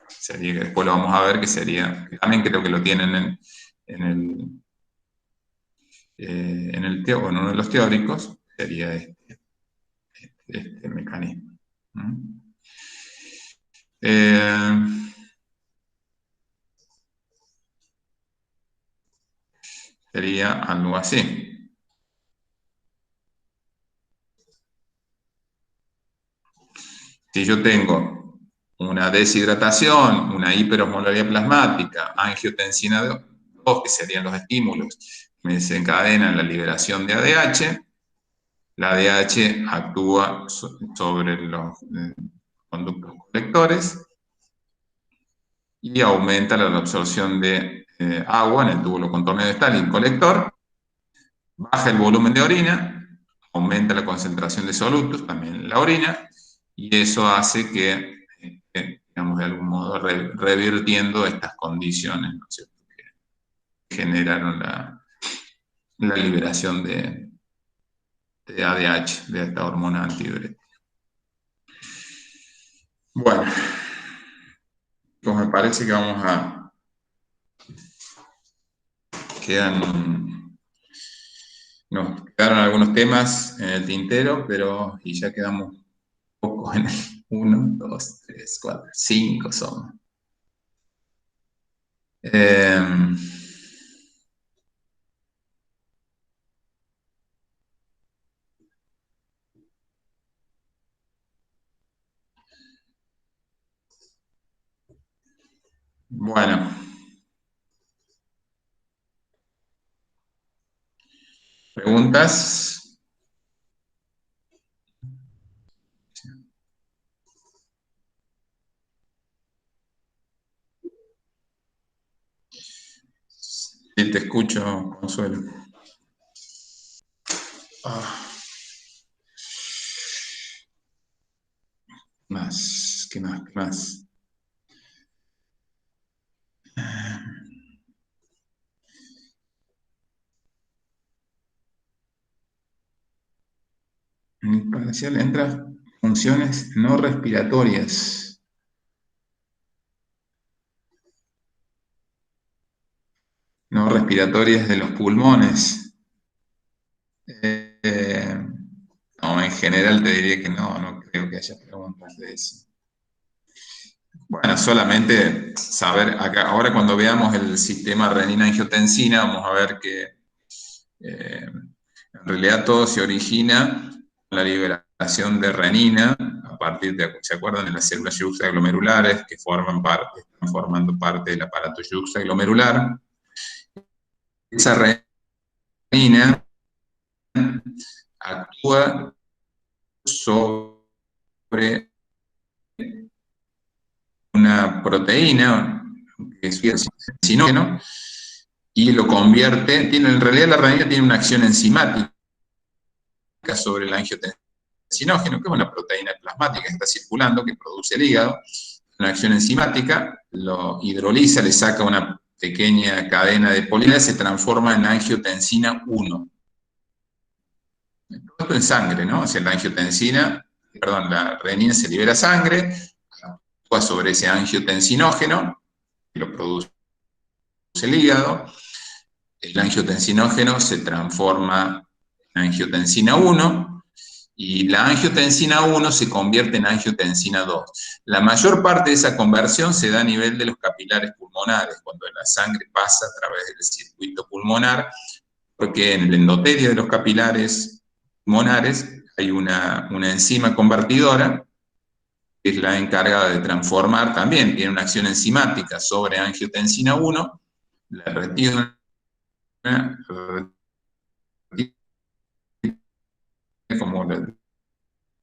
Sería que después lo vamos a ver, que sería, también creo que lo tienen en uno de los teóricos, sería este mecanismo. Sería algo así. Si yo tengo una deshidratación, una hiperosmolaridad plasmática, angiotensina 2, que serían los estímulos, me desencadenan la liberación de ADH, la ADH actúa sobre los conductos colectores y aumenta la absorción de agua en el túbulo contorneado distal y el colector, baja el volumen de orina, aumenta la concentración de solutos también en la orina, y eso hace que, digamos, de algún modo revirtiendo estas condiciones, ¿no es cierto?, que generaron la liberación de ADH, de esta hormona antidiurética. Bueno, pues me parece que vamos a... Nos quedaron algunos temas en el tintero, pero y ya quedamos pocos en el 1, 2, 3, 4, 5 somos. Bueno. ¿Preguntas? Sí, te escucho, Consuelo. ¿Qué más? En el parcial entra funciones no respiratorias. No respiratorias de los pulmones. No, en general te diría que no creo que haya preguntas de eso. Bueno, solamente saber, acá, ahora cuando veamos el sistema renina-angiotensina, vamos a ver que en realidad todo se origina con la liberación de renina, a partir de, ¿se acuerdan?, de las células yuxtaglomerulares que están formando parte del aparato yuxtaglomerular. Esa renina actúa sobre una proteína que es enzimático y lo convierte, en realidad la renina tiene una acción enzimática sobre la angiotensina angiotensinógeno, que es una proteína plasmática que está circulando, que produce el hígado, una acción enzimática, lo hidroliza, le saca una pequeña cadena de polimerasa, se transforma en angiotensina 1. Todo en sangre, ¿no? O sea, la renina se libera sangre, actúa sobre ese angiotensinógeno, que lo produce el hígado. El angiotensinógeno se transforma en angiotensina 1, y la angiotensina 1 se convierte en angiotensina 2. La mayor parte de esa conversión se da a nivel de los capilares pulmonares, cuando la sangre pasa a través del circuito pulmonar, porque en el endotelio de los capilares pulmonares hay una enzima convertidora, que es la encargada de transformar, también tiene una acción enzimática sobre angiotensina 1, la retira, como la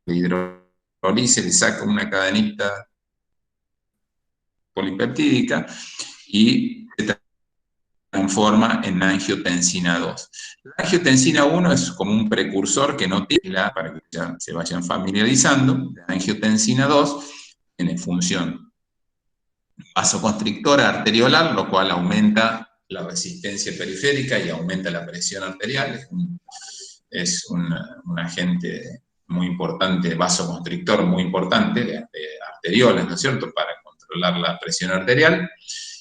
hidroliza, le saca una cadenita polipeptídica y se transforma en angiotensina 2. La angiotensina 1 es como un precursor que no tiene, para que ya se vayan familiarizando. La angiotensina 2 tiene función vasoconstrictora arteriolar, lo cual aumenta la resistencia periférica y aumenta la presión arterial. Es un agente muy importante, vasoconstrictor muy importante, de arteriolas, ¿no es cierto?, para controlar la presión arterial.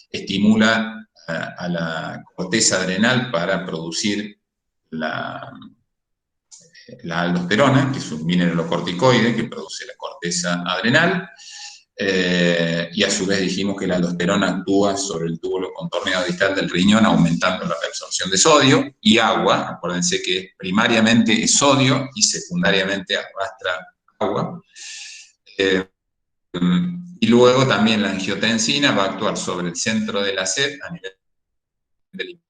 Estimula a la corteza adrenal para producir la aldosterona, que es un mineralocorticoide que produce la corteza adrenal. Y a su vez dijimos que la aldosterona actúa sobre el túbulo contorneado distal del riñón, aumentando la reabsorción de sodio y agua. Acuérdense que primariamente es sodio y secundariamente arrastra agua. Y luego también la angiotensina va a actuar sobre el centro de la sed a nivel del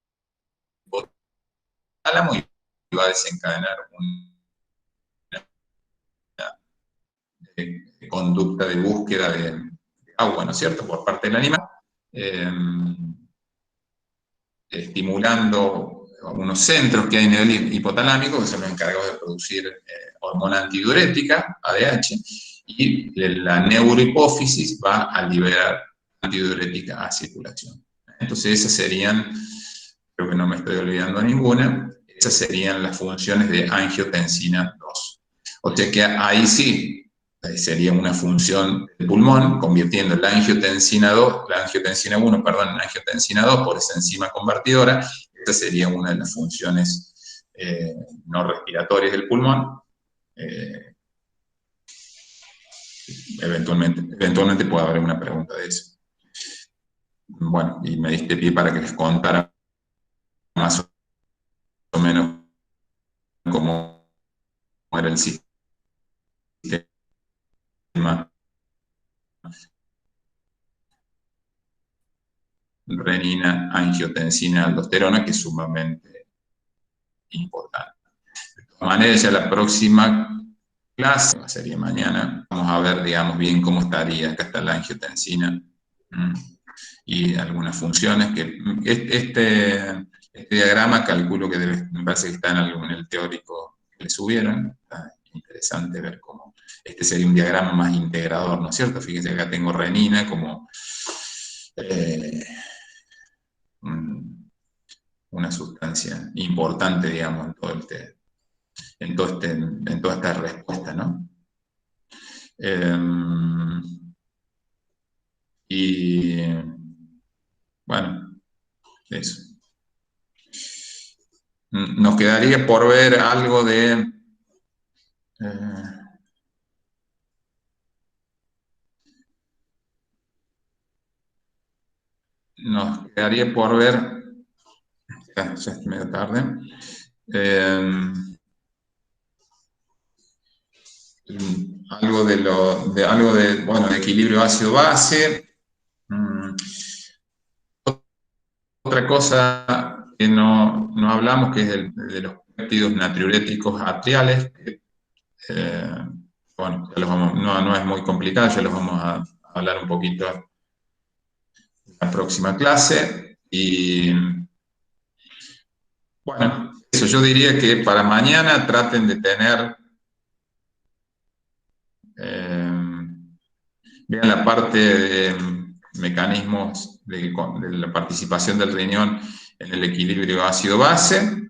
hipotálamo y va a desencadenar una conducta de búsqueda de agua, ¿no es cierto?, por parte del animal, estimulando unos centros que hay a nivel hipotalámico, que son los encargados de producir hormona antidiurética, ADH, y la neurohipófisis va a liberar antidiurética a circulación. Entonces esas serían, creo que no me estoy olvidando ninguna, esas serían las funciones de angiotensina 2. O sea que ahí sí sería una función del pulmón, convirtiendo la angiotensina 1, en angiotensina 2 por esa enzima convertidora. Esta sería una de las funciones no respiratorias del pulmón. Eventualmente puede haber una pregunta de eso. Bueno, y me diste pie para que les contara más o menos cómo era el sistema renina, angiotensina, aldosterona, que es sumamente importante. De todas maneras, ya la próxima clase, sería mañana, vamos a ver, digamos, bien cómo estaría. Acá está la angiotensina y algunas funciones que este diagrama calculo que me parece que está en el teórico que le subieron. Está interesante ver cómo este sería un diagrama más integrador, ¿no es cierto? Fíjense, acá tengo renina como una sustancia importante, digamos, en toda esta respuesta, ¿no? Y bueno, eso. Nos quedaría por ver algo de nos quedaría por ver, ya es medio tarde, algo de equilibrio ácido-base. Otra cosa que no hablamos, que es de los péptidos natriuréticos atriales, que, bueno, no es muy complicado, ya los vamos a hablar un poquito en la próxima clase. Y bueno, eso yo diría que para mañana traten de tener Vean la parte de mecanismos de la participación del riñón en el equilibrio ácido-base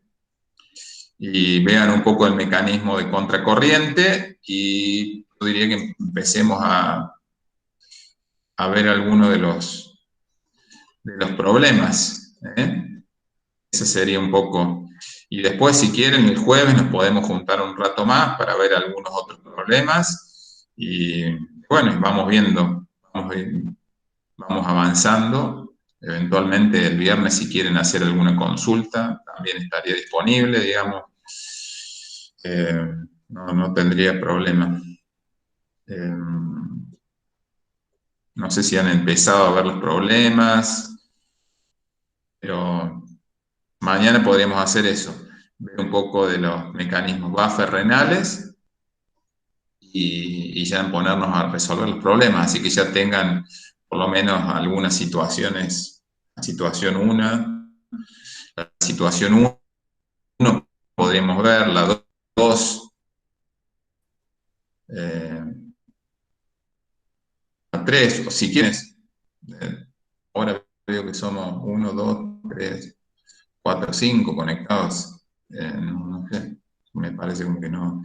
y vean un poco el mecanismo de contracorriente y yo diría que empecemos a ver algunos de los problemas. Ese sería un poco. Y después, si quieren, el jueves nos podemos juntar un rato más para ver algunos otros problemas. Y bueno, vamos viendo, vamos avanzando. Eventualmente el viernes, si quieren hacer alguna consulta, también estaría disponible, digamos. No tendría problema. No sé si han empezado a ver los problemas, pero mañana podríamos hacer eso, ver un poco de los mecanismos buffer renales y ya ponernos a resolver los problemas, así que ya tengan por lo menos algunas situaciones, la situación 1, la situación 1 podríamos ver, la 2, la 3, o si quieres, ahora veo que somos 1, 2, 3, 4, 5 conectados, no sé, me parece como que no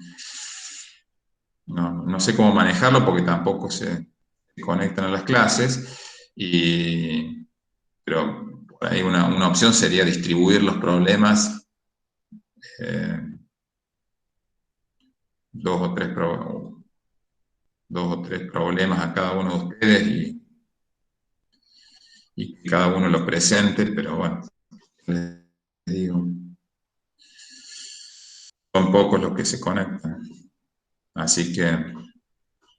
sé cómo manejarlo porque tampoco se conectan a las clases, pero por ahí una opción sería distribuir los problemas, eh, dos o tres problemas a cada uno de ustedes y que cada uno lo presente, pero bueno, les digo, son pocos los que se conectan. Así que,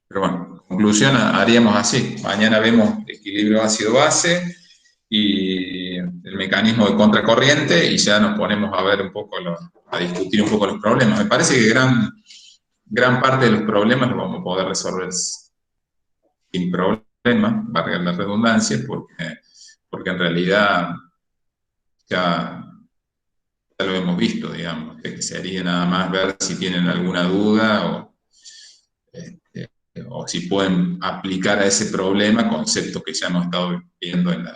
pero bueno, conclusión, haríamos así. Mañana vemos equilibrio ácido-base y el mecanismo de contracorriente y ya nos ponemos a ver un poco, a discutir un poco los problemas. Me parece que gran parte de los problemas los vamos a poder resolver sin problema, valga la redundancia, porque en realidad ya lo hemos visto, digamos, que sería nada más ver si tienen alguna duda o si pueden aplicar a ese problema conceptos que ya hemos estado viendo en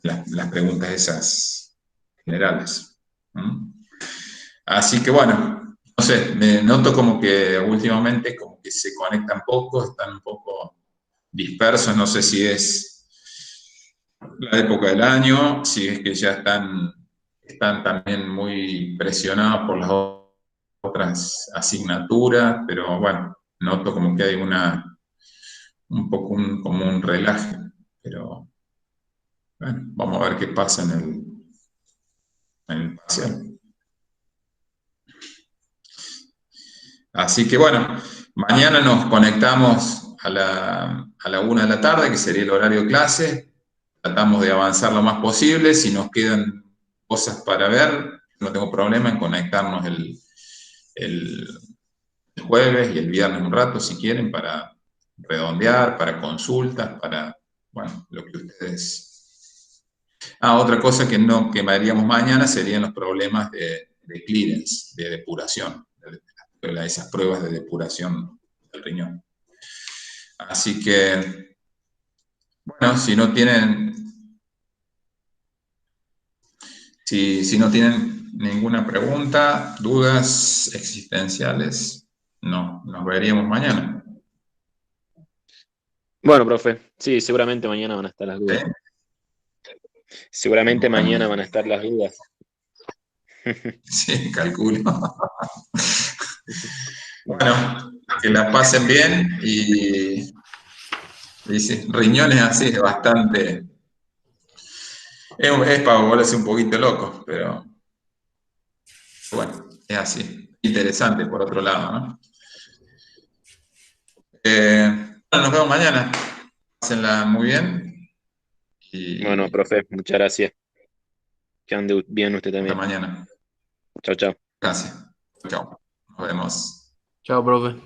las preguntas esas generales. ¿Mm? Así que bueno, no sé, me noto como que últimamente como que se conectan poco, están un poco dispersos, no sé si es la época del año, si es que ya están también muy presionados por las otras asignaturas, pero bueno, noto como que hay un poco como un relaje, pero bueno, vamos a ver qué pasa en el parcial. Así que bueno, mañana nos conectamos a la 1 de la tarde, que sería el horario de clase. Tratamos de avanzar lo más posible. Si nos quedan cosas para ver, no tengo problema en conectarnos el jueves y el viernes un rato, si quieren, para redondear, para consultas, para, bueno, lo que ustedes... otra cosa que haríamos mañana serían los problemas de clearance, de depuración, esas pruebas de depuración del riñón. Así que, bueno, si no tienen ninguna pregunta, dudas existenciales, no, nos veríamos mañana. Bueno, profe, sí, seguramente mañana van a estar las ¿Sí? dudas. Seguramente Bueno. mañana van a estar las dudas. Sí, calculo. Bueno, que la pasen bien y sí, riñones así es bastante... Es para volverse un poquito loco, pero bueno, es así. Interesante por otro lado, ¿no? Bueno, nos vemos mañana. Pásenla muy bien Bueno, y profe, muchas gracias. Que ande bien usted hasta también. mañana. Chao, chao. Gracias. Chao. Nos vemos. Chao, profe.